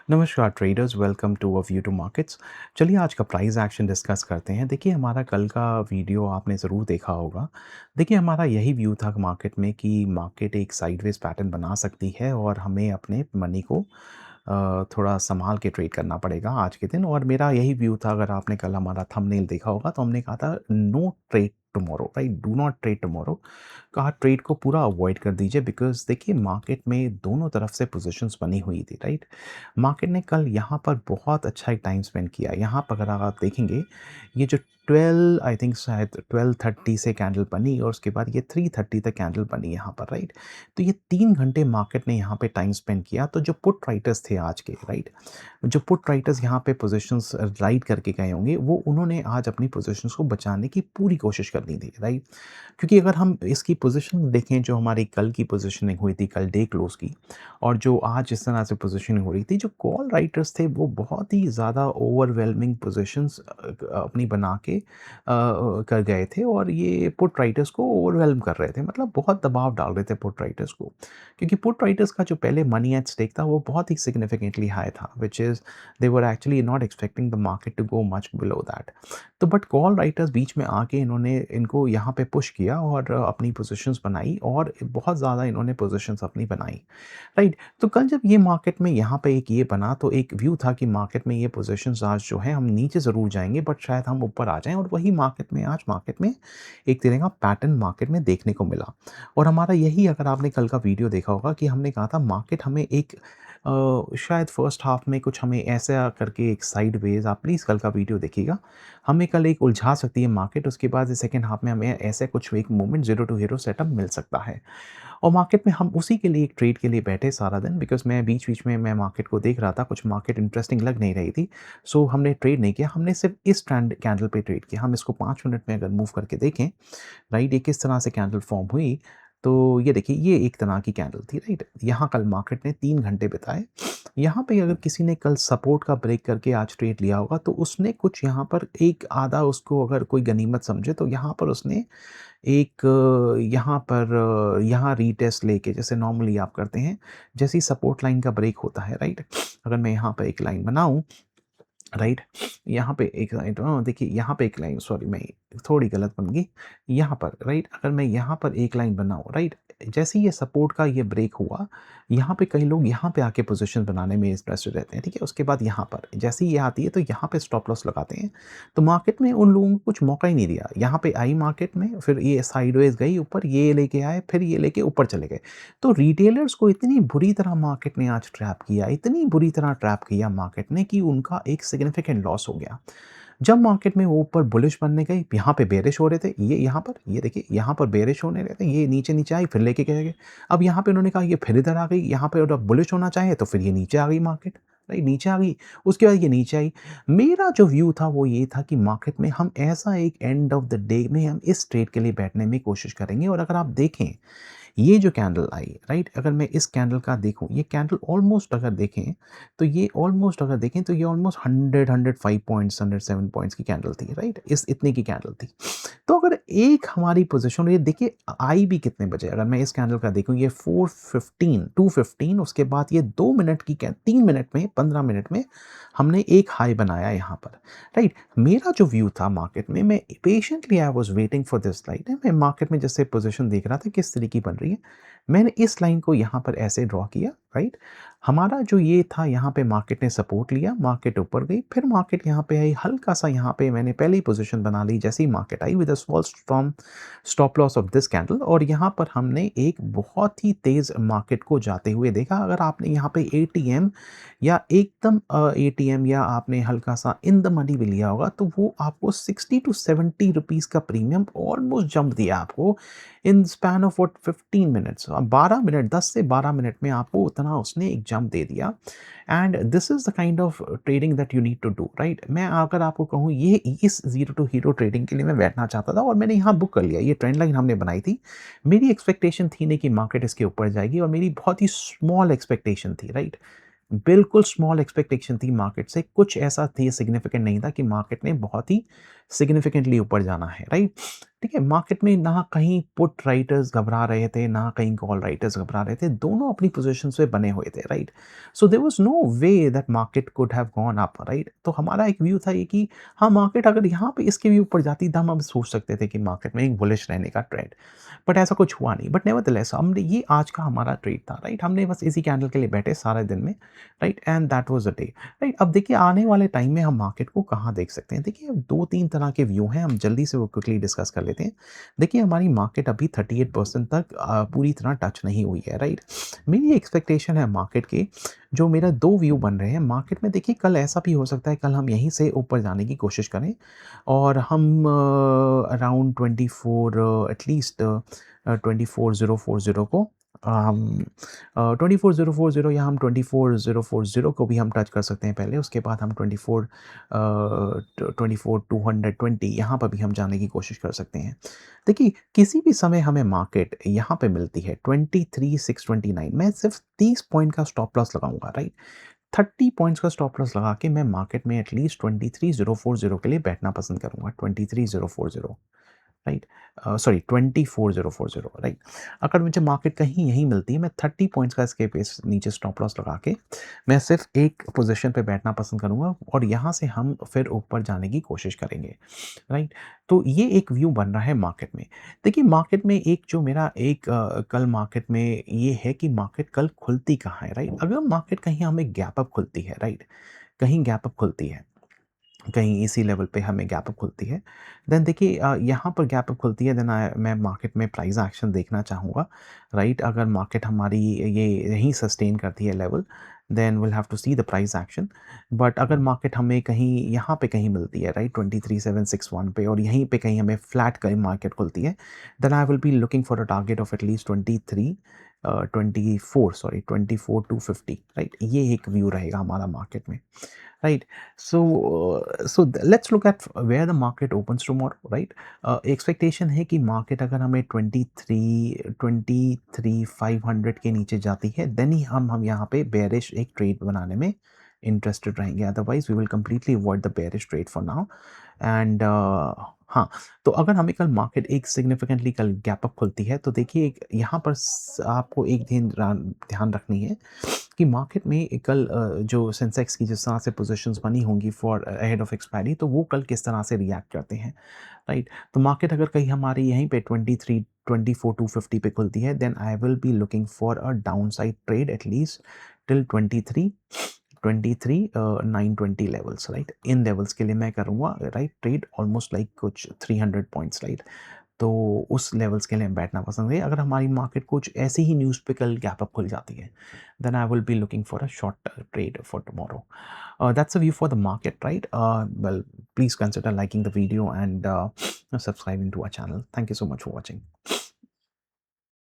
नमस्कार traders, welcome to a view to markets. चलिए आज का प्राइस एक्शन डिस्कस करते हैं। देखिए हमारा कल का वीडियो आपने ज़रूर देखा होगा। देखिए हमारा यही व्यू था मार्केट में कि मार्केट एक साइडवेज पैटर्न बना सकती है और हमें अपने मनी को थोड़ा संभाल के ट्रेड करना पड़ेगा आज के दिन। और मेरा यही व्यू था, अगर आपने कल हमारा थंबनेल देखा होगा तो हमने कहा था no trade tomorrow, right, do not trade tomorrow. कहा ट्रेड को पूरा अवॉइड कर दीजिए, बिकॉज देखिए मार्केट में दोनों तरफ से पोजीशंस बनी हुई थी, राइट। मार्केट ने कल यहाँ पर बहुत अच्छा एक टाइम स्पेंड किया। यहाँ पर अगर आप देखेंगे, ये जो 12 आई थिंक शायद 12:30 से कैंडल बनी और उसके बाद ये 3:30 तक कैंडल बनी यहाँ पर, राइट। तो ये 3 घंटे मार्केट ने यहाँ पे टाइम स्पेंड किया। तो जो पुट राइटर्स थे आज के, राइट, जो पुट राइटर्स यहाँ पे पोजीशंस राइट करके गए होंगे, वो उन्होंने आज अपनी पोजीशंस को बचाने की पूरी कोशिश करनी थी, राइट। क्योंकि अगर हम इसकी पोजीशन देखें, जो हमारी कल की पोजीशनिंग हुई थी, कल डे क्लोज की, और जो आज इस तरह से पोजीशनिंग हो रही थी, जो कॉल राइटर्स थे वो बहुत ही ज़्यादा ओवरवेलमिंग पोजीशंस अपनी बना के कर गए थे, और ये पुट राइटर्स को ओवरवेलम कर रहे थे, मतलब बहुत दबाव डाल रहे थे पुट राइटर्स को। क्योंकि पुट राइटर्स का जो पहले मनी एट स्टेक था वो बहुत ही सिग्निफिकेंटली हाई था, which is they were actually not expecting the market to go much below that. तो बट कॉल राइटर्स बीच में आके इन्होंने इनको यहाँ पे पुश किया और अपनी पोजीशंस बनाई, और बहुत ज़्यादा इन्होंने पोजीशंस अपनी बनाई, राइट। तो कल जब ये मार्केट में यहाँ पे एक ये बना, तो एक व्यू था कि मार्केट में ये पोजीशंस आज जो है हम नीचे ज़रूर जाएंगे, बट शायद हम ऊपर आ जाएं। और वही मार्केट में आज मार्केट में एक तरह का पैटर्न मार्केट में देखने को मिला। और हमारा यही, अगर आपने कल का वीडियो देखा होगा, कि हमने कहा था मार्केट हमें एक शायद फर्स्ट हाफ में कुछ हमें ऐसा करके एक साइडवेज, आप प्लीज़ कल का वीडियो देखिएगा, हमें कल एक उलझा सकती है मार्केट। उसके बाद सेकंड हाफ में हमें ऐसे कुछ एक movement zero to hero setup मिल सकता है। और मार्केट में हम उसी के लिए एक ट्रेड के लिए बैठे सारा दिन, बिकॉज़ मैं बीच-बीच में मैं मार्केट को देख रहा था, कुछ मार्केट इंटरेस्टिंग लग नहीं रही थी। सो हमने ट्रेड नहीं किया, हमने सिर्फ इस ट्रेंड कैंडल पे ट्रेड किया। हम इसको 5 मिनट में अगर मूव करके देखें, राइट, ये किस तरह से कैंडल फॉर्म हुई, तो ये देखिए ये एक तरह की कैंडल थी, राइट। यहाँ कल मार्केट ने 3 घंटे बिताए। यहाँ पे अगर किसी ने कल सपोर्ट का ब्रेक करके आज ट्रेड लिया होगा, तो उसने कुछ यहाँ पर एक आधा, उसको अगर कोई गनीमत समझे, तो यहाँ पर उसने एक यहाँ पर यहाँ रीटेस्ट लेके, जैसे नॉर्मली आप करते हैं, जैसे ही सपोर्ट लाइन का ब्रेक होता है, राइट। अगर मैं यहाँ पे एक लाइन बनाऊँ, राइट, यहाँ पे एक लाइन, देखिए यहाँ पे एक लाइन, सॉरी मैं थोड़ी गलत बन गई, यहाँ पर, राइट, अगर मैं यहाँ पर एक लाइन बनाऊँ, राइट, जैसे ही ये सपोर्ट का ये ब्रेक हुआ, यहाँ पे कई लोग यहाँ पे आके पोजीशन बनाने में इंटरेस्टेड रहते हैं, ठीक है। उसके बाद यहाँ पर जैसे ही ये आती है, तो यहाँ पे स्टॉप लॉस लगाते हैं। तो मार्केट में उन लोगों को कुछ मौका ही नहीं दिया। यहाँ पे आई मार्केट में, फिर ये साइडवेज गई ऊपर, ये लेके आए, फिर ये लेके ऊपर चले गए। तो रिटेलर्स को इतनी बुरी तरह मार्केट ने आज ट्रैप किया, इतनी बुरी तरह ट्रैप किया मार्केट ने, कि उनका एक सिग्निफिकेंट लॉस हो गया। जब मार्केट में वो ऊपर बुलिश बनने गई, यहाँ पे बेरिश हो रहे थे, ये यहाँ पर, ये देखिए यहाँ पर बेरिश होने रहे थे, ये नीचे आई, फिर लेके गए गए। अब यहाँ पे उन्होंने कहा ये फिर इधर आ गई, यहाँ पे जब बुलिश होना चाहिए तो फिर ये नीचे आ गई मार्केट, राइट, नीचे आ गई। उसके बाद ये नीचे आई। मेरा जो व्यू था वो ये था कि मार्केट में हम ऐसा एक एंड ऑफ द डे में हम इस ट्रेड के लिए बैठने में कोशिश करेंगे। और अगर आप देखें, ये जो कैंडल आई, राइट, अगर मैं इस कैंडल का देखूं, ये कैंडल ऑलमोस्ट अगर देखें, तो ये ऑलमोस्ट अगर देखें तो ये ऑलमोस्ट 105 पॉइंट्स, 107 पॉइंट्स की कैंडल थी, राइट, इस इतने की कैंडल थी। तो अगर एक हमारी पोजीशन, ये देखिए आई भी कितने बजे, अगर मैं इस कैंडल का देखूं, ये 4:15 2:15, उसके बाद ये 2 मिनट की 3 मिनट में, 15 मिनट में हमने एक हाई बनाया यहाँ पर, राइट। मेरा जो व्यू था मार्केट में, मैं patiently I was waiting for this line. मैं मार्केट में जैसे पोजीशन देख रहा था किस तरीके की बन रही है, मैंने इस लाइन को यहाँ पर ऐसे ड्रॉ किया, राइट। हमारा जो ये था, यहाँ पे मार्केट ने सपोर्ट लिया, मार्केट ऊपर गई, फिर मार्केट यहाँ पे आई, हल्का सा यहाँ पे मैंने पहले ही पोजीशन बना ली जैसे ही मार्केट आई, with a small from stop loss of this candle. और यहाँ पर हमने एक बहुत ही तेज मार्केट को जाते हुए देखा। अगर आपने यहाँ पे एटीएम या एकदम एटीएम या आपने हल्का सा इन द मनी भी लिया होगा, तो वो आपको 60 टू 70 रुपीज़ का प्रीमियम ऑलमोस्ट जंप दिया आपको in span of what 15 minutes. 12 minute, 10 से 12 मिनट में आपको उतना उसने एक जंप दे दिया। And this is the kind of trading that you need to do, right. मैं अगर आपको कहूँ, ये इस जीरो टू हीरो ट्रेडिंग के लिए मैं बैठना चाहता था, और मैंने यहाँ बुक कर लिया। ये ट्रेंड लाइन हमने बनाई थी। मेरी एक्सपेक्टेशन थी नहीं कि मार्केट इसके ऊपर जाएगी, और मेरी बहुत ही स्मॉल एक्सपेक्टेशन थी, राइट। बिल्कुल स्मॉल एक्सपेक्टेशन थी मार्केट से, कुछ ऐसा थी सिग्निफिकेंट नहीं था कि मार्केट ने बहुत ही सिग्निफिकेंटली ऊपर जाना है, राइट। ठीक है? मार्केट में ना कहीं पुट राइटर्स घबरा रहे थे, ना कहीं कॉल राइटर्स घबरा रहे थे, दोनों अपनी पोज़ीशंस पे बने हुए थे, right? So there was no way that market could have gone up, right? तो हमारा एक व्यू था ये कि हाँ, मार्केट अगर यहाँ पे इसके भी ऊपर जाती तो हम अब सोच सकते थे कि मार्केट में एक बुलिश रहने का ट्रेंड, बट ऐसा कुछ हुआ नहीं। बट नेवरदलेस हमने ये आज का हमारा ट्रेड था, राइट? हमने बस इसी कैंडल के लिए बैठे सारे दिन में, right? And that was the day, right? अब देखिए आने वाले टाइम में हम मार्केट को कहाँ देख सकते हैं? देखिए 2-3 तरह के व्यू हैं, हम जल्दी से वो क्विकली डिस्कस कर लेते हैं। देखिए हमारी मार्केट अभी 38% तक पूरी तरह टच नहीं हुई है, राइट? मेरी एक्सपेक्टेशन है मार्केट की, जो मेरा 2 व्यू बन रहे हैं मार्केट में। देखिए कल ऐसा भी हो सकता है, कल हम यहीं से ऊपर जाने की कोशिश करें और हम अराउंड 24 एटलीस्ट 24040 को हम 24040 या हम 24040 को भी हम टच कर सकते हैं पहले, उसके बाद हम 24220 यहाँ पर भी हम जाने की कोशिश कर सकते हैं। देखिए किसी भी समय हमें मार्केट यहाँ पे मिलती है 23629, मैं सिर्फ 30 पॉइंट का स्टॉप लॉस लगाऊंगा, राइट? 30 पॉइंट्स का स्टॉप लॉस लगा के मैं मार्केट में एटलीस्ट 23040 के लिए बैठना पसंद करूंगा। 23040, राइट? Sorry 24040, right? अगर मुझे मार्केट कहीं यहीं मिलती है, मैं 30 पॉइंट्स का इसके बेस नीचे स्टॉप लॉस लगा के मैं सिर्फ एक पोजीशन पे बैठना पसंद करूंगा और यहाँ से हम फिर ऊपर जाने की कोशिश करेंगे, राइट? तो ये एक व्यू बन रहा है मार्केट में। देखिए मार्केट में एक जो मेरा एक कल मार्केट में ये है कि मार्केट कल खुलती कहाँ है, राइट? अगर मार्केट कहीं हमें गैप अप खुलती है, राइट? कहीं गैप अप खुलती है, कहीं इसी लेवल पे हमें गैप अप खुलती है, देन देखिए यहाँ पर गैप अप खुलती है, देन मैं मार्केट में प्राइस एक्शन देखना चाहूँगा, राइट? अगर मार्केट हमारी ये यहीं सस्टेन करती है level, then will have to see the price action. But अगर मार्केट हमें कहीं यहाँ पे कहीं मिलती है, राइट? 23761 पे और यहीं पे कहीं हमें फ्लैट कहीं मार्केट खुलती है, then I will be looking for a target of at least 24 sorry 24250, right? ये एक व्यू रहेगा हमारा मार्केट में, right? Let's look at where the market opens tomorrow, right? Expectation है कि मार्केट अगर हमें 23 500 के नीचे जाती है, देन ही हम यहाँ पे बेरिश एक ट्रेड बनाने में इंटरेस्टेड रहेंगे, otherwise we will completely avoid the bearish trade for now. And हाँ, तो अगर हमें कल मार्केट एक सिग्निफिकेंटली कल गैप अप खुलती है, तो देखिए यहाँ पर आपको एक ध्यान रखनी है कि मार्केट में कल जो सेंसेक्स की जिस तरह से पोजीशंस बनी होंगी फॉर अहेड ऑफ एक्सपायरी, तो वो कल किस तरह से रिएक्ट करते हैं, राइट? तो मार्केट अगर कहीं हमारी यहीं पे 24 250 पे खुलती है, then I will be looking for a downside trade at least till 920 levels, right? इन लेवल्स के लिए मैं करूँगा, राइट, ट्रेड ऑलमोस्ट लाइक कुछ 300 पॉइंट्स, राइट? तो उस लेवल्स के लिए बैठना पसंद है। अगर हमारी मार्केट कुछ ऐसी ही न्यूज़ पे कल गैप अप खुल जाती है, then I will be looking for a short trade for tomorrow. That's a view for the market, right? Well, please consider liking the video and subscribing to our channel. Thank you so much for watching.